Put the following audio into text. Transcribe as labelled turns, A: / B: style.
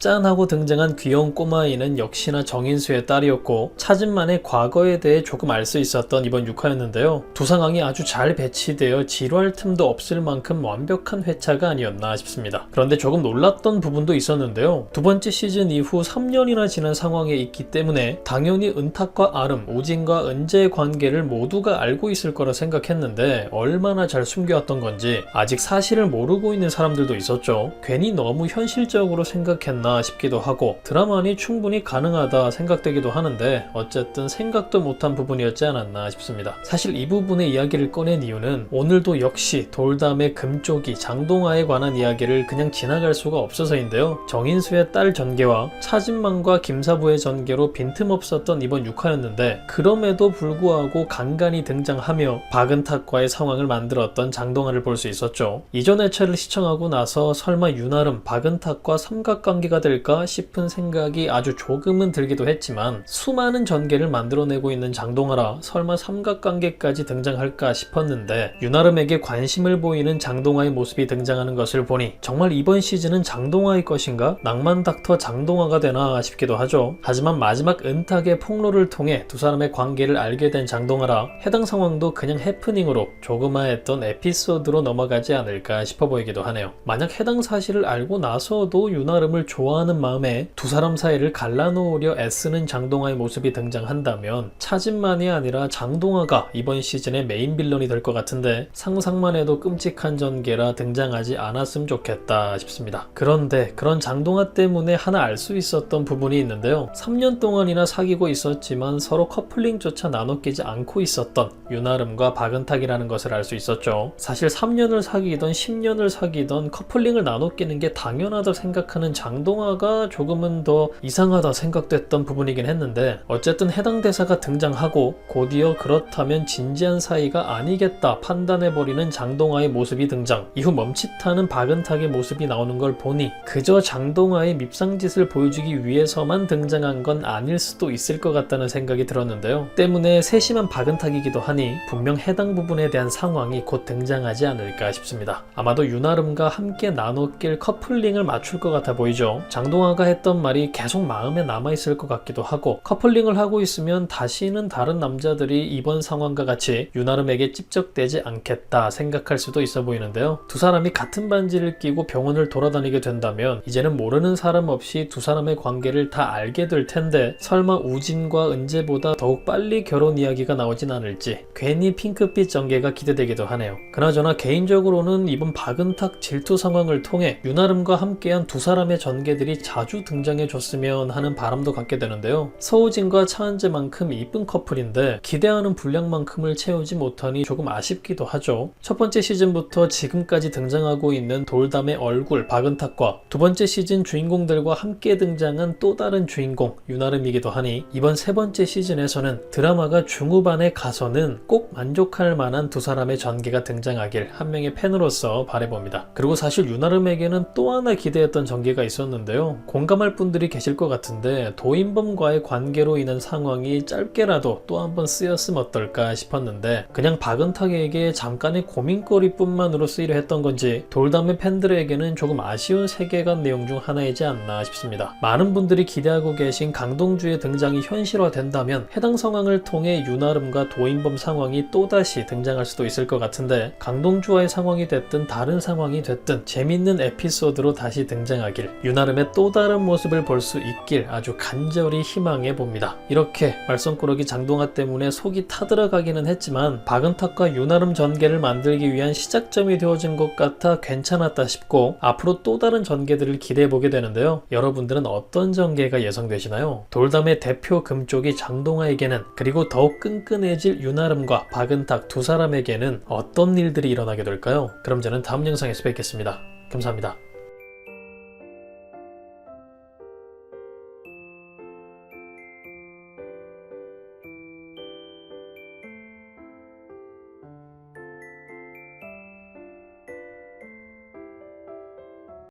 A: 짠 하고 등장한 귀여운 꼬마아이는 역시나 정인수의 딸이었고 차진만의 과거에 대해 조금 알 수 있었던 이번 6화였는데요. 두 상황이 아주 잘 배치되어 지루할 틈도 없을 만큼 완벽한 회차가 아니었나 싶습니다. 그런데 조금 놀랐던 부분도 있었는데요. 두 번째 시즌 이후 3년이나 지난 상황에 있기 때문에 당연히 은탁과 아름, 우진과 은재의 관계를 모두가 알고 있을 거라 생각했는데 얼마나 잘 숨겨왔던 건지 아직 사실을 모르고 있는 사람들도 있었죠. 괜히 너무 현실적으로 생각했나 싶기도 하고 드라마니 충분히 가능하다 생각되기도 하는데 어쨌든 생각도 못한 부분이었지 않았나 싶습니다. 사실 이 부분의 이야기를 꺼낸 이유는 오늘도 역시 돌담의 금쪽이 장동아에 관한 이야기를 그냥 지나갈 수가 없어서인데요. 정인수의 딸 전개와 차진만과 김사부의 전개로 빈틈없었던 이번 6화였는데 그럼에도 불구하고 간간히 등장하며 박은탁과의 상황을 만들었던 장동아를 볼 수 있었죠. 이전 회차를 시청하고 나서 설마 윤아름, 박은탁과 삼각관계가 될까 싶은 생각이 아주 조금은 들기도 했지만 수많은 전개를 만들어내고 있는 장동아라 설마 삼각관계까지 등장할까 싶었는데 윤아름에게 관심을 보이는 장동아의 모습이 등장하는 것을 보니 정말 이번 시즌은 장동아의 것인가? 낭만 닥터 장동아가 되나 싶기도 하죠. 하지만 마지막 은탁의 폭로를 통해 두 사람의 관계를 알게 된 장동아라 해당 상황도 그냥 해프닝으로 조그마했던 에피소드로 넘어가지 않을까 싶어 보이기도 하네요. 만약 해당 사실을 알고 나서도 윤아름을 좋아하는 마음에 두 사람 사이를 갈라놓으려 애쓰는 장동아의 모습이 등장한다면 차진만이 아니라 장동아가 이번 시즌의 메인 빌런이 될 것 같은데 상상만 해도 끔찍한 전개라 등장하지 않았으면 좋겠다 싶습니다. 그런데 그런 장동아 때문에 하나 알 수 있었던 부분이 있는데요. 3년 동안이나 사귀고 있었지만 서로 커플링조차 나눠 끼지 않고 있었던 윤아름과 박은탁이라는 것을 알 수 있었죠. 사실 3년을 사귀던 10년을 사귀던 커플링을 나눠 끼는 게 당연하다 생각하는 장동아가 조금은 더 이상하다 생각됐던 부분이긴 했는데 어쨌든 해당 대사가 등장하고 곧이어 그렇다면 진지한 사이가 아니겠다 판단해버리는 장동아의 모습이 등장, 이후 멈칫하는 박은탁의 모습이 나오는 걸 보니 그저 장동아의 밉상짓을 보여주기 위해서만 등장한 건 아닐 수도 있을 것 같다는 생각이 들었는데요. 때문에 세심한 박은탁이기도 하니 분명 해당 부분에 대한 상황이 곧 등장하지 않을까 싶습니다. 아마도 윤아름과 함께 나눠 낄 커플링을 맞출 것 같아 보이죠. 장동아가 했던 말이 계속 마음에 남아있을 것 같기도 하고 커플링을 하고 있으면 다시는 다른 남자들이 이번 상황과 같이 윤아름에게 찝적대지 않겠다 생각할 수도 있어 보이는데요. 두 사람이 같은 반지를 끼고 병원을 돌아다니게 된다면 이제는 모르는 사람 없이 두 사람의 관계를 다 알게 될 텐데 설마 우진과 은재보다 더욱 빨리 결혼 이야기가 나오진 않을지 괜히 핑크빛 전개가 기대되기도 하네요. 그나저나 개인적으로는 이번 박은탁 질투 상황을 통해 윤아름과 함께한 두 사람의 전개들이 자주 등장해줬으면 하는 바람도 갖게 되는데요. 서우진과 차은재만큼 이쁜 커플인데 기대하는 분량만큼을 채우지 못하니 조금 아쉽기도 하죠. 첫 번째 시즌부터 지금까지 등장하고 있는 돌담의 얼굴 박은탁과 두 번째 시즌 주인공들과 함께 등장한 또 다른 주인공 윤아름이기도 하니 이번 세 번째 시즌에서는 드라마가 중후반에 가서는 꼭 만족할 만한 두 사람의 전개가 등장하길 한 명의 팬으로서 바라봅니다. 그리고 사실 윤아름에게는 또 하나 기대했던 전개가 있었는데요. 공감할 분들이 계실 것 같은데 도인범과의 관계로 인한 상황이 짧게라도 또 한 번 쓰였으면 어떨까 싶었는데 그냥 박은탁에게 잠깐의 고민거리뿐만으로 쓰이려 했던 건지 돌담의 팬들에게는 조금 아쉬운 세계관 내용 중 하나이지 않나 싶습니다. 많은 분들이 기대하고 계신 강동주의 등장이 현실화된다면 해당 상황을 통해 윤아름과 도인범 상황이 또다시 등장할 수도 있을 것 같은데 강동주와의 상황이 됐든 다른 상황이 됐든 재밌는 에피소드로 다시 등장하길 윤아름의 또 다른 모습을 볼 수 있길 아주 간절히 희망해 봅니다. 이렇게 말썽꾸러기 장동아 때문에 속이 타들어가기는 했지만 박은탁과 윤아름 전개를 만들기 위한 시작점이 되어진 것 같아 괜찮았다 싶고 앞으로 또 다른 전개들을 기대해보게 되는데요. 여러분들은 어떤 전개가 예상되시나요? 돌담의 대표 금쪽이 장동아에게는 그리고 더욱 끈끈해질 윤아름과 박은탁 두 사람에게는 어떤 일들이 일어나게 될까요? 그럼 저는 다음 영상에서 뵙겠습니다. 감사합니다.